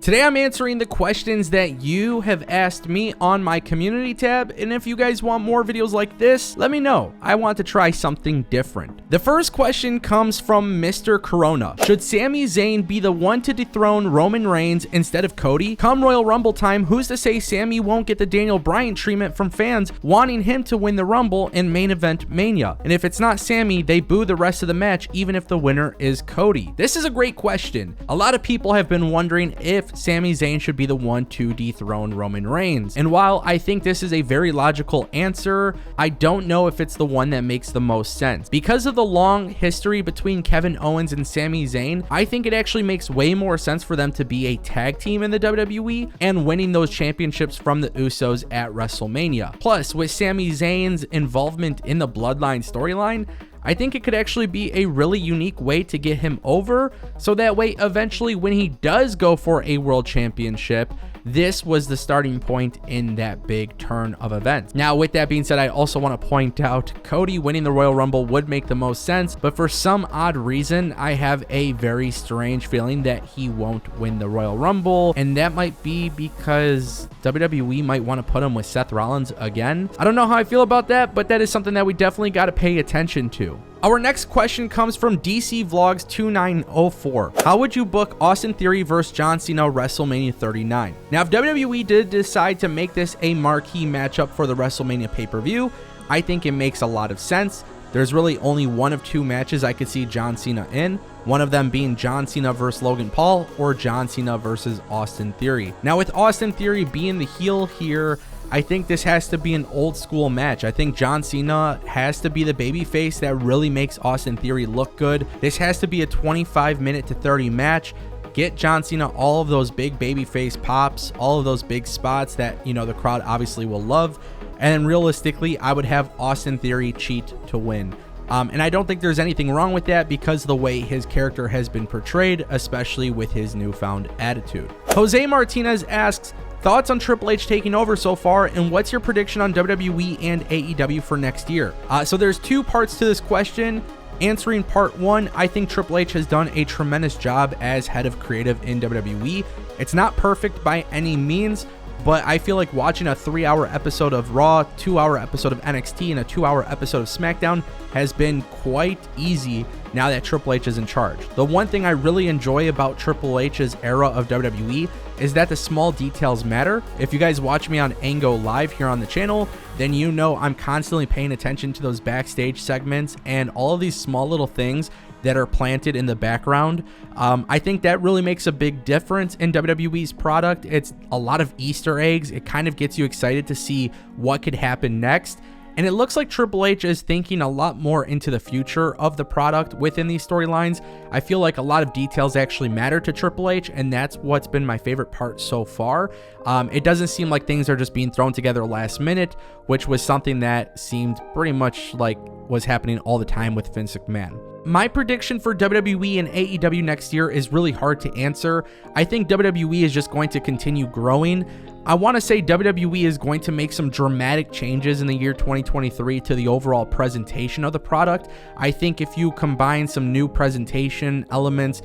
Today I'm answering the questions that you have asked me on my community tab, and if you guys want more videos like this, let me know. I want to try something different. The first question comes from Mr. Corona. Should Sami Zayn be the one to dethrone Roman Reigns instead of Cody? Come Royal Rumble time, who's to say Sami won't get the Daniel Bryan treatment from fans wanting him to win the Rumble in main event Mania? And if it's not Sami, they boo the rest of the match even if the winner is Cody. This is a great question. A lot of people have been wondering if Sami Zayn should be the one to dethrone Roman Reigns. And while I think this is a very logical answer, I don't know if it's the one that makes the most sense. Because of the long history between Kevin Owens and Sami Zayn, I think it actually makes way more sense for them to be a tag team in the WWE and winning those championships from the Usos at WrestleMania. Plus, with Sami Zayn's involvement in the Bloodline storyline, I think it could actually be a really unique way to get him over, so that way eventually when he does go for a world championship, this was the starting point in that big turn of events. Now, with that being said, I also want to point out Cody winning the Royal Rumble would make the most sense, but for some odd reason, I have a very strange feeling that he won't win the Royal Rumble, and that might be because WWE might want to put him with Seth Rollins again. I don't know how I feel about that, but that is something that we definitely got to pay attention to. Our next question comes from DC Vlogs 2904. How would you book Austin Theory versus John Cena WrestleMania 39? Now, if WWE did decide to make this a marquee matchup for the WrestleMania pay-per-view, I think it makes a lot of sense. There's really only one of two matches I could see John Cena in, one of them being John Cena versus Logan Paul or John Cena versus Austin Theory. Now, with Austin Theory being the heel here, I think this has to be an old school match. I think John Cena has to be the babyface that really makes Austin Theory look good. This has to be a 25-minute to 30 match. Get John Cena all of those big babyface pops, all of those big spots that, you know, the crowd obviously will love. And realistically, I would have Austin Theory cheat to win. And I don't think there's anything wrong with that because of the way his character has been portrayed, especially with his newfound attitude. Jose Martinez asks, thoughts on Triple H taking over so far, and what's your prediction on WWE and AEW for next year? So there's two parts to this question. Answering part one, I think Triple H has done a tremendous job as head of creative in WWE. It's not perfect by any means, but I feel like watching a 3-hour episode of Raw, 2-hour episode of NXT, and a 2-hour episode of SmackDown has been quite easy now that Triple H is in charge. The one thing I really enjoy about Triple H's era of WWE is that the small details matter. If you guys watch me on Ango Live here on the channel, then you know I'm constantly paying attention to those backstage segments and all of these small little things that are planted in the background. I think that really makes a big difference in WWE's product. It's a lot of Easter eggs. It kind of gets you excited to see what could happen next. And it looks like Triple H is thinking a lot more into the future of the product within these storylines. I feel like a lot of details actually matter to Triple H, and that's what's been my favorite part so far. It doesn't seem like things are just being thrown together last minute, which was something that seemed pretty much like was happening all the time with Vince McMahon. My prediction for WWE and AEW next year is really hard to answer. I think WWE is just going to continue growing. I want to say WWE is going to make some dramatic changes in the year 2023 to the overall presentation of the product. I think if you combine some new presentation elements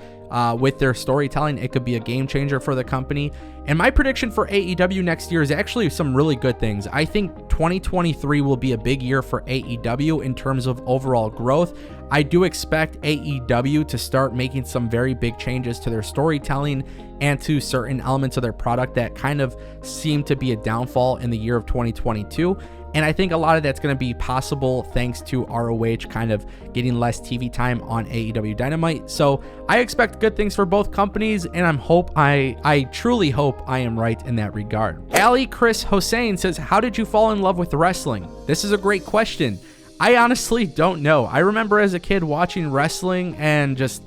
with their storytelling, it could be a game changer for the company. And my prediction for AEW next year is actually some really good things. I think 2023 will be a big year for AEW in terms of overall growth. I do expect AEW to start making some very big changes to their storytelling and to certain elements of their product that kind of seem to be a downfall in the year of 2022. And I think a lot of that's going to be possible thanks to ROH kind of getting less TV time on AEW Dynamite. So I expect good things for both companies, and I truly hope I am right in that regard. Ali Chris Hossein says, how did you fall in love with wrestling? This is a great question. I honestly don't know. I remember as a kid watching wrestling and just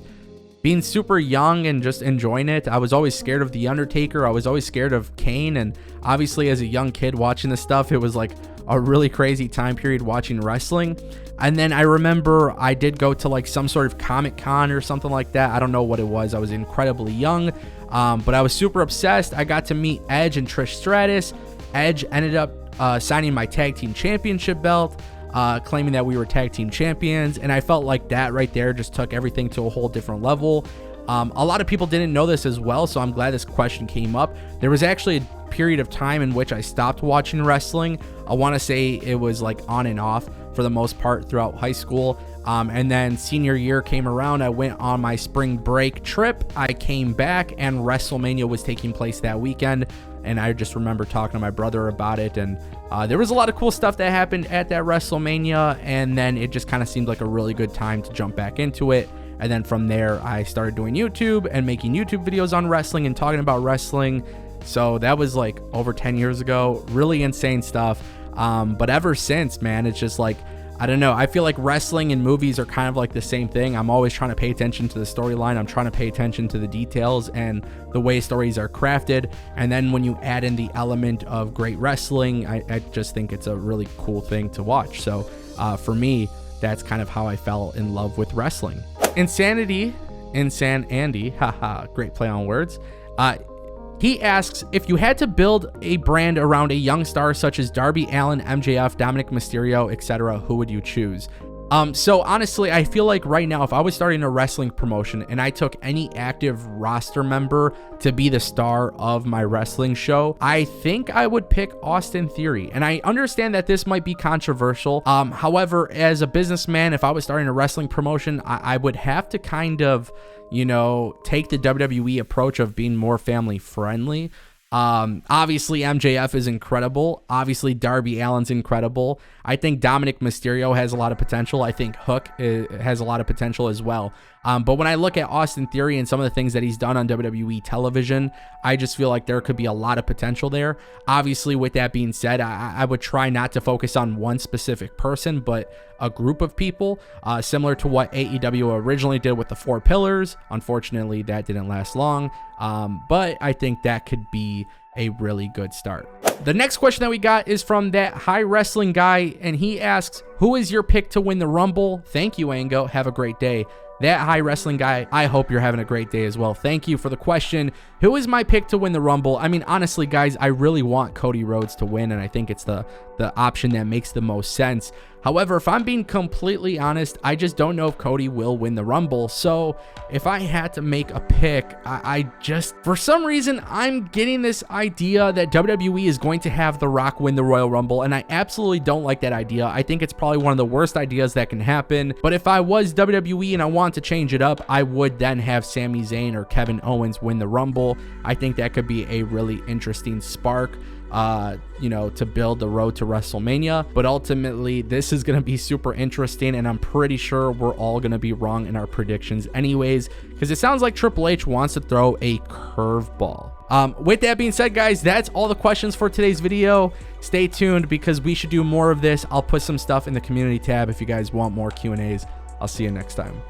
being super young and just enjoying it. I was always scared of The Undertaker. I was always scared of Kane. And obviously as a young kid watching this stuff, it was like a really crazy time period watching wrestling. And then I remember I did go to like some sort of Comic Con or something like that. I don't know what it was. I was incredibly young, but I was super obsessed. I got to meet Edge and Trish Stratus. Edge ended up signing my tag team championship belt, claiming that we were tag team champions. And I felt like that right there just took everything to a whole different level. A lot of people didn't know this as well, so I'm glad this question came up. There was actually a period of time in which I stopped watching wrestling. I want to say it was like on and off for the most part throughout high school. And then senior year came around. I went on my spring break trip. I came back and WrestleMania was taking place that weekend. And I just remember talking to my brother about it. And there was a lot of cool stuff that happened at that WrestleMania. And then it just kind of seemed like a really good time to jump back into it. And then from there, I started doing YouTube and making YouTube videos on wrestling and talking about wrestling. So that was like over 10 years ago. Really insane stuff. But ever since, man, it's just like, I don't know. I feel like wrestling and movies are kind of like the same thing. I'm always trying to pay attention to the storyline. I'm trying to pay attention to the details and the way stories are crafted. And then when you add in the element of great wrestling, I just think it's a really cool thing to watch. So for me, that's kind of how I fell in love with wrestling. Insanity, Andy, haha, great play on words. He asks, if you had to build a brand around a young star such as Darby Allin, MJF, Dominic Mysterio, etc., who would you choose? So honestly, I feel like right now, if I was starting a wrestling promotion and I took any active roster member to be the star of my wrestling show, I think I would pick Austin Theory. And I understand that this might be controversial. However, as a businessman, if I was starting a wrestling promotion, I would have to kind of, you know, take the WWE approach of being more family friendly. Obviously MJF is incredible. Obviously Darby Allin's incredible. I think Dominic Mysterio has a lot of potential. I think Hook has a lot of potential as well. But when I look at Austin Theory and some of the things that he's done on WWE television, I just feel like there could be a lot of potential there. Obviously, with that being said, I would try not to focus on one specific person, but a group of people, similar to what AEW originally did with the 4 pillars. Unfortunately, that didn't last long. But I think that could be a really good start. The next question that we got is from that high wrestling guy, and he asks, who is your pick to win the Rumble? Thank you, Ango. Have a great day. That high wrestling guy, I hope you're having a great day as well. Thank you for the question. Who is my pick to win the Rumble? I mean, honestly, guys, I really want Cody Rhodes to win, and I think it's the option that makes the most sense. However, if I'm being completely honest, I just don't know if Cody will win the Rumble. So if I had to make a pick, I just, for some reason, I'm getting this idea that WWE is going to have The Rock win the Royal Rumble, and I absolutely don't like that idea. I think it's probably one of the worst ideas that can happen. But if I was WWE and I want to change it up, I would then have Sami Zayn or Kevin Owens win the Rumble. I think that could be a really interesting spark, you know, to build the road to WrestleMania. But ultimately, this is going to be super interesting, and I'm pretty sure we're all going to be wrong in our predictions anyways, because it sounds like Triple H wants to throw a curveball. With that being said, guys, that's all the questions for today's video. Stay tuned because we should do more of this. I'll put some stuff in the community tab if you guys want more Q&As. I'll see you next time.